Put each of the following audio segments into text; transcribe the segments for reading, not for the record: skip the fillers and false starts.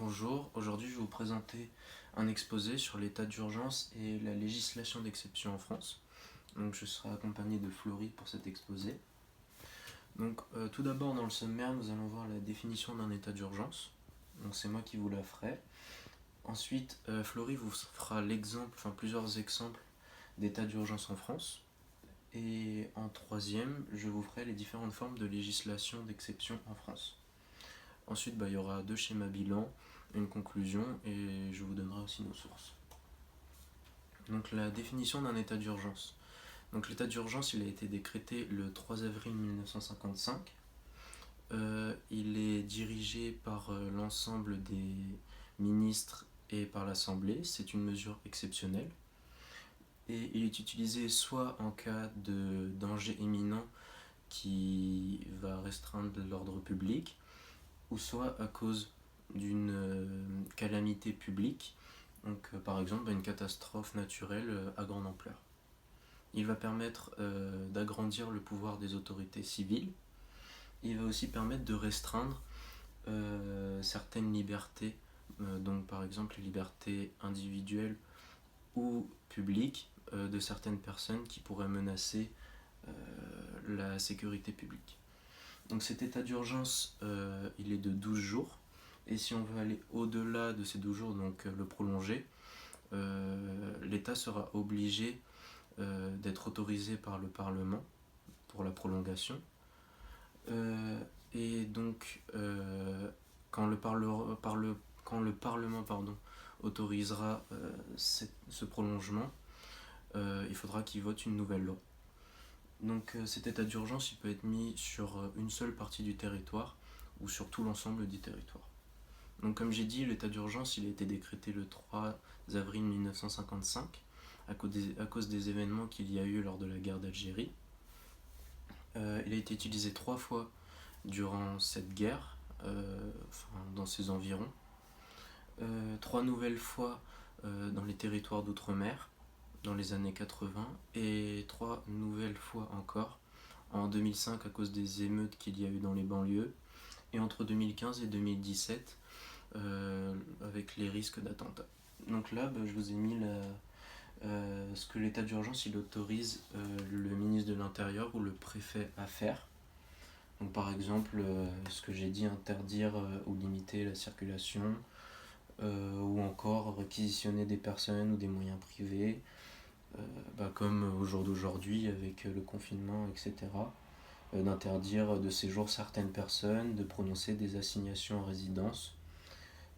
Bonjour, aujourd'hui je vais vous présenter un exposé sur l'état d'urgence et la législation d'exception en France. Donc je serai accompagné de Florie pour cet exposé. Donc tout d'abord dans le sommaire nous allons voir la définition d'un état d'urgence. Donc c'est moi qui vous la ferai. Ensuite Florie vous fera plusieurs exemples d'état d'urgence en France. Et en troisième, je vous ferai les différentes formes de législation d'exception en France. Ensuite, il y aura 2 schémas bilan, une conclusion et je vous donnerai aussi nos sources. Donc la définition d'un état d'urgence. Donc l'état d'urgence, il a été décrété le 3 avril 1955. Il est dirigé par l'ensemble des ministres et par l'Assemblée. C'est une mesure exceptionnelle. Et il est utilisé soit en cas de danger imminent qui va restreindre l'ordre public, ou soit à cause d'une calamité publique, donc par exemple une catastrophe naturelle à grande ampleur. Il va permettre d'agrandir le pouvoir des autorités civiles. Il va aussi permettre de restreindre certaines libertés, donc par exemple les libertés individuelles ou publiques de certaines personnes qui pourraient menacer la sécurité publique. Donc cet état d'urgence, il est de 12 jours. Et si on veut aller au-delà de ces 12 jours, donc le prolonger, l'État sera obligé d'être autorisé par le Parlement pour la prolongation. Et donc, quand le Parlement autorisera ce prolongement, il faudra qu'il vote une nouvelle loi. Donc cet état d'urgence, il peut être mis sur une seule partie du territoire ou sur tout l'ensemble du territoire. Donc comme j'ai dit, l'état d'urgence, il a été décrété le 3 avril 1955 à cause des événements qu'il y a eu lors de la guerre d'Algérie. Il a été utilisé 3 fois durant cette guerre, dans ces environs. 3 nouvelles fois dans les territoires d'outre-mer, dans les années 80, et 3 nouvelles fois encore en 2005 à cause des émeutes qu'il y a eu dans les banlieues, et entre 2015 et 2017 avec les risques d'attentats. Donc là, je vous ai mis ce que l'état d'urgence il autorise le ministre de l'Intérieur ou le préfet à faire. Donc par exemple, ce que j'ai dit, interdire ou limiter la circulation, ou encore réquisitionner des personnes ou des moyens privés, comme au jour d'aujourd'hui avec le confinement, etc. D'interdire de séjour certaines personnes, de prononcer des assignations à résidence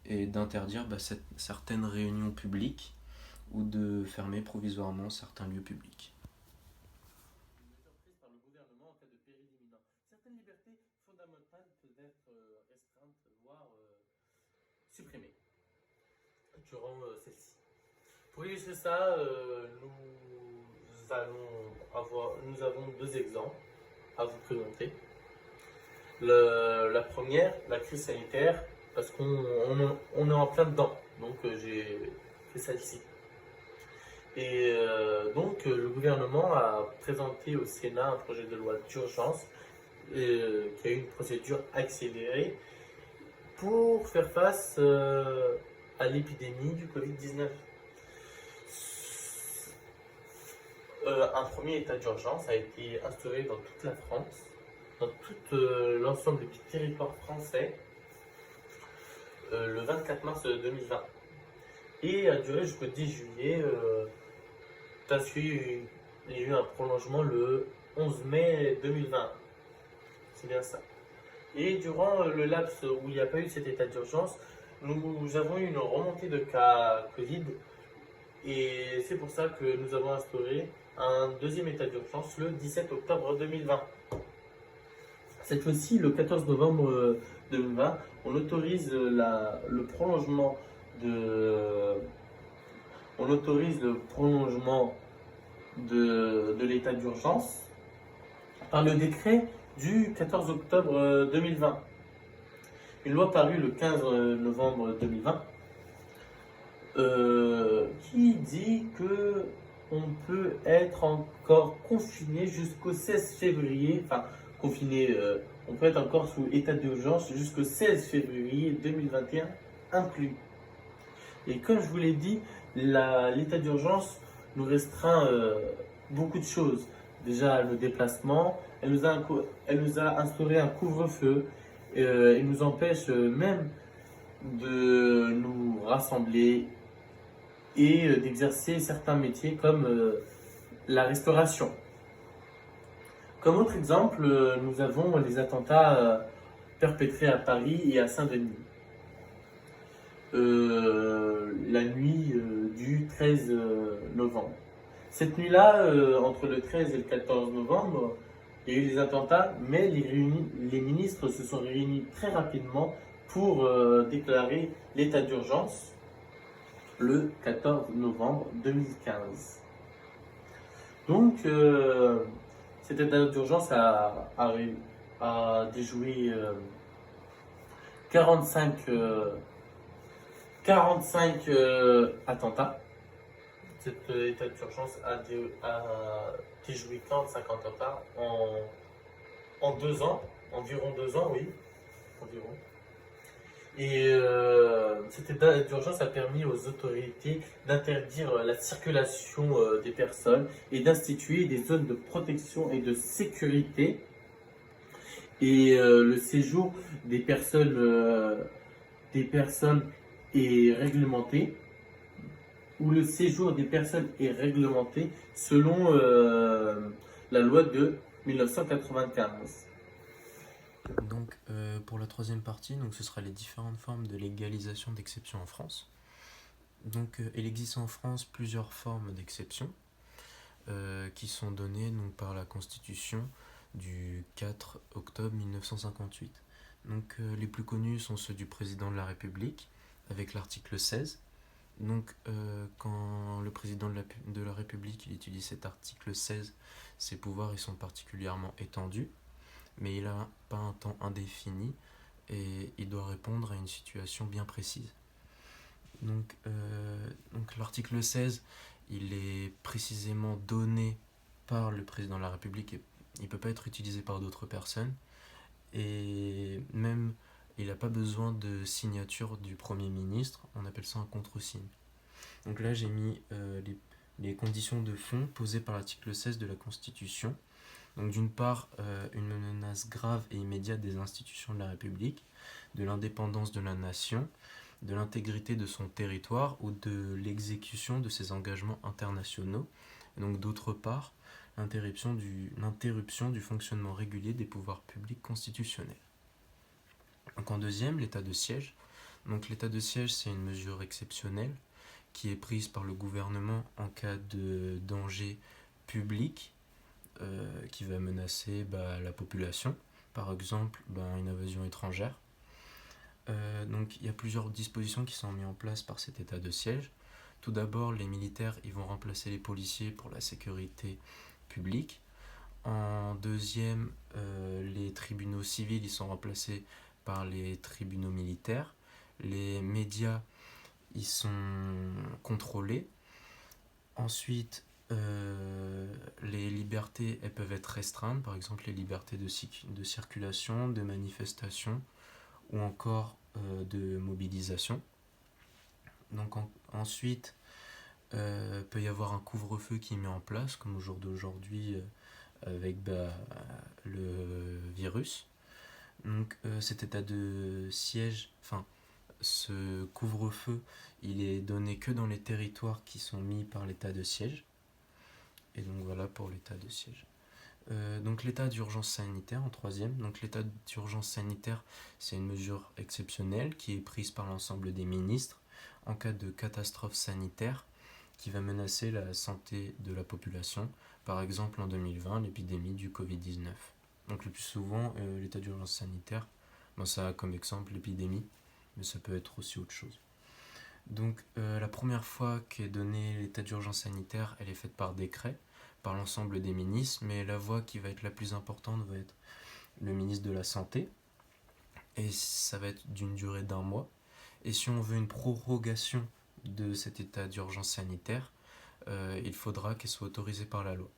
et d'interdire certaines réunions publiques ou de fermer provisoirement certains lieux publics. Mesures prises par le gouvernement en cas de péril imminent. Certaines libertés fondamentales peuvent être restreintes, voire supprimées durant celle-ci. Pour illustrer ça, nous avons 2 exemples à vous présenter. La première, la crise sanitaire, parce qu'on est en plein dedans, donc j'ai fait ça ici. Et donc le gouvernement a présenté au Sénat un projet de loi d'urgence qui a eu une procédure accélérée pour faire face à l'épidémie du Covid-19. Un premier état d'urgence a été instauré dans toute la France, dans tout l'ensemble du territoire français, le 24 mars 2020. Et a duré jusqu'au 10 juillet, parce qu'il y a eu un prolongement le 11 mai 2020. C'est bien ça. Et durant le laps où il n'y a pas eu cet état d'urgence, nous avons eu une remontée de cas Covid. Et c'est pour ça que nous avons instauré un deuxième état d'urgence le 17 octobre 2020. Cette fois-ci, le 14 novembre 2020, on autorise le prolongement de l'état d'urgence par le décret du 14 octobre 2020. Une loi parue le 15 novembre 2020 qui dit que on peut être encore confiné jusqu'au 16 février, on peut être encore sous état d'urgence jusqu'au 16 février 2021 inclus. Et comme je vous l'ai dit, l'état d'urgence nous restreint beaucoup de choses. Déjà, le déplacement, elle nous a instauré un couvre-feu, et nous empêche même de nous rassembler et d'exercer certains métiers comme la restauration. Comme autre exemple, nous avons les attentats perpétrés à Paris et à Saint-Denis. La nuit du 13 novembre. Cette nuit-là, entre le 13 et le 14 novembre, il y a eu des attentats, mais les ministres se sont réunis très rapidement pour déclarer l'état d'urgence le 14 novembre 2015. Donc, cet état d'urgence a déjoué 45 attentats. Cet état d'urgence a déjoué 45 attentats en 2 ans, environ 2 ans, oui. Environ. Et cet état d'urgence a permis aux autorités d'interdire la circulation des personnes et d'instituer des zones de protection et de sécurité. Et le séjour des personnes est réglementé, ou le séjour des personnes est réglementé selon la loi de 1995. Donc pour la troisième partie, donc, ce sera les différentes formes de légalisation d'exception en France. Donc il existe en France plusieurs formes d'exception qui sont données donc, par la Constitution du 4 octobre 1958. Donc les plus connus sont ceux du président de la République avec l'article 16. Donc quand le président de la République il utilise cet article 16, ses pouvoirs ils sont particulièrement étendus, mais il n'a pas un temps indéfini et il doit répondre à une situation bien précise. Donc l'article 16, il est précisément donné par le président de la République et il ne peut pas être utilisé par d'autres personnes. Et même, il n'a pas besoin de signature du Premier ministre, on appelle ça un contre-signe. Donc là, j'ai mis les conditions de fond posées par l'article 16 de la Constitution. Donc d'une part, une menace grave et immédiate des institutions de la République, de l'indépendance de la nation, de l'intégrité de son territoire ou de l'exécution de ses engagements internationaux. Et donc d'autre part, l'interruption du fonctionnement régulier des pouvoirs publics constitutionnels. Donc en deuxième, l'état de siège. Donc l'état de siège, c'est une mesure exceptionnelle qui est prise par le gouvernement en cas de danger public qui va menacer la population, par exemple une invasion étrangère. Donc il y a plusieurs dispositions qui sont mises en place par cet état de siège. Tout d'abord, les militaires ils vont remplacer les policiers pour la sécurité publique. En deuxième, les tribunaux civils ils sont remplacés par les tribunaux militaires. Les médias ils sont contrôlés. Ensuite, les libertés elles peuvent être restreintes, par exemple les libertés de circulation, de manifestation ou encore de mobilisation. Donc ensuite, peut y avoir un couvre-feu qui est mis en place, comme au jour d'aujourd'hui avec le virus. Donc cet état de siège, ce couvre-feu, il est donné que dans les territoires qui sont mis par l'état de siège. Et donc voilà pour l'état de siège. Donc l'état d'urgence sanitaire en troisième. Donc l'état d'urgence sanitaire, c'est une mesure exceptionnelle qui est prise par l'ensemble des ministres en cas de catastrophe sanitaire qui va menacer la santé de la population. Par exemple en 2020, l'épidémie du Covid-19. Donc le plus souvent, l'état d'urgence sanitaire, ça a comme exemple l'épidémie, mais ça peut être aussi autre chose. Donc la première fois qu'est donné l'état d'urgence sanitaire, elle est faite par décret, par l'ensemble des ministres, mais la voix qui va être la plus importante va être le ministre de la Santé, et ça va être d'une durée d'1 mois. Et si on veut une prorogation de cet état d'urgence sanitaire, il faudra qu'elle soit autorisée par la loi.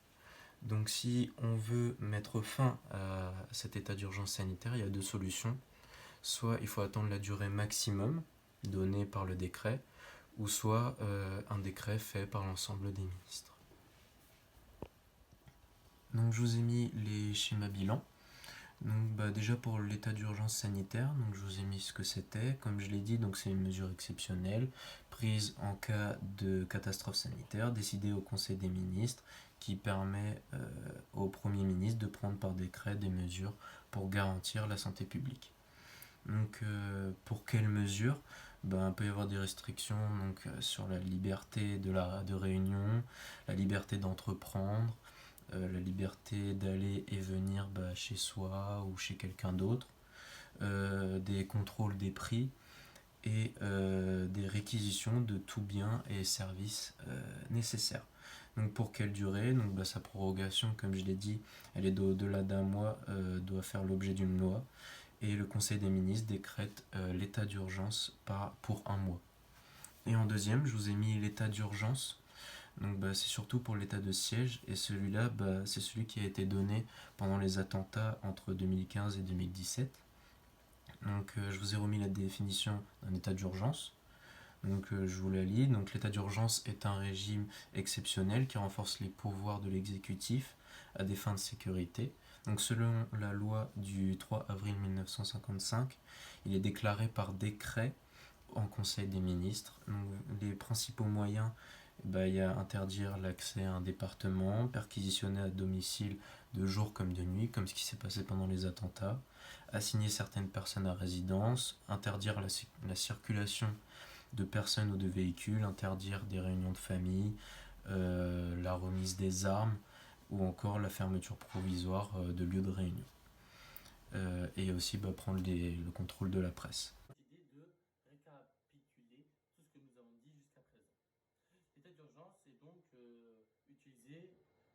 Donc si on veut mettre fin à cet état d'urgence sanitaire, il y a 2 solutions. Soit il faut attendre la durée maximum, donné par le décret, ou soit un décret fait par l'ensemble des ministres. Donc je vous ai mis les schémas bilans. Donc déjà pour l'état d'urgence sanitaire, donc je vous ai mis ce que c'était. Comme je l'ai dit, donc c'est une mesure exceptionnelle prise en cas de catastrophe sanitaire, décidée au Conseil des ministres, qui permet au Premier ministre de prendre par décret des mesures pour garantir la santé publique. Donc pour quelles mesures? Il peut y avoir des restrictions donc, sur la liberté de réunion, la liberté d'entreprendre, la liberté d'aller et venir chez soi ou chez quelqu'un d'autre, des contrôles des prix et des réquisitions de tout bien et services nécessaires. Donc pour quelle durée? Donc sa prorogation, comme je l'ai dit, elle est d'au-delà d'un mois, doit faire l'objet d'une loi. Et le Conseil des ministres décrète l'état d'urgence pour un mois. Et en deuxième, je vous ai mis l'état d'urgence. Donc c'est surtout pour l'état de siège, et celui-là, c'est celui qui a été donné pendant les attentats entre 2015 et 2017. Donc je vous ai remis la définition d'un état d'urgence. Donc je vous la lis. Donc l'état d'urgence est un régime exceptionnel qui renforce les pouvoirs de l'exécutif à des fins de sécurité. Donc selon la loi du 3 avril 1955, il est déclaré par décret en Conseil des ministres. Donc, les principaux moyens, il y a interdire l'accès à un département, perquisitionner à domicile de jour comme de nuit, comme ce qui s'est passé pendant les attentats, assigner certaines personnes à résidence, interdire la circulation de personnes ou de véhicules, interdire des réunions de famille, la remise des armes, ou encore la fermeture provisoire de lieux de réunion. Et aussi prendre le contrôle de la presse. L'idée de récapituler tout ce que nous avons dit jusqu'à présent. L'état d'urgence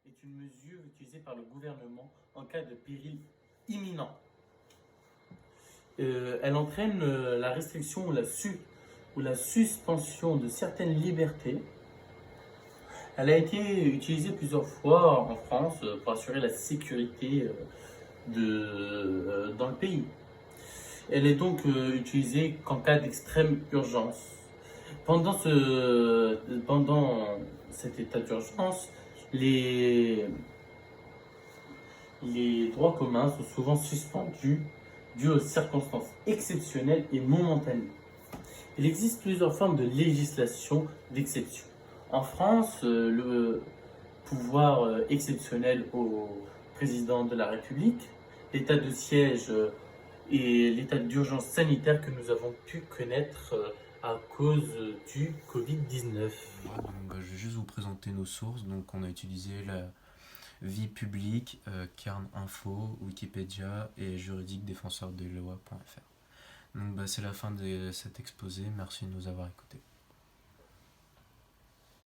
est une mesure utilisée par le gouvernement en cas de péril imminent. Elle entraîne la restriction ou la suspension de certaines libertés. Elle a été utilisée plusieurs fois en France pour assurer la sécurité dans le pays. Elle est donc utilisée qu'en cas d'extrême urgence. Pendant cet état d'urgence, les droits communs sont souvent suspendus dû aux circonstances exceptionnelles et momentanées. Il existe plusieurs formes de législation d'exception. En France, le pouvoir exceptionnel au président de la République, l'état de siège et l'état d'urgence sanitaire que nous avons pu connaître à cause du Covid-19. Voilà, donc, je vais juste vous présenter nos sources. Donc on a utilisé la vie publique, Cairn Info, Wikipédia et juridique-défenseur-des-lois.fr. Donc c'est la fin de cet exposé. Merci de nous avoir écoutés.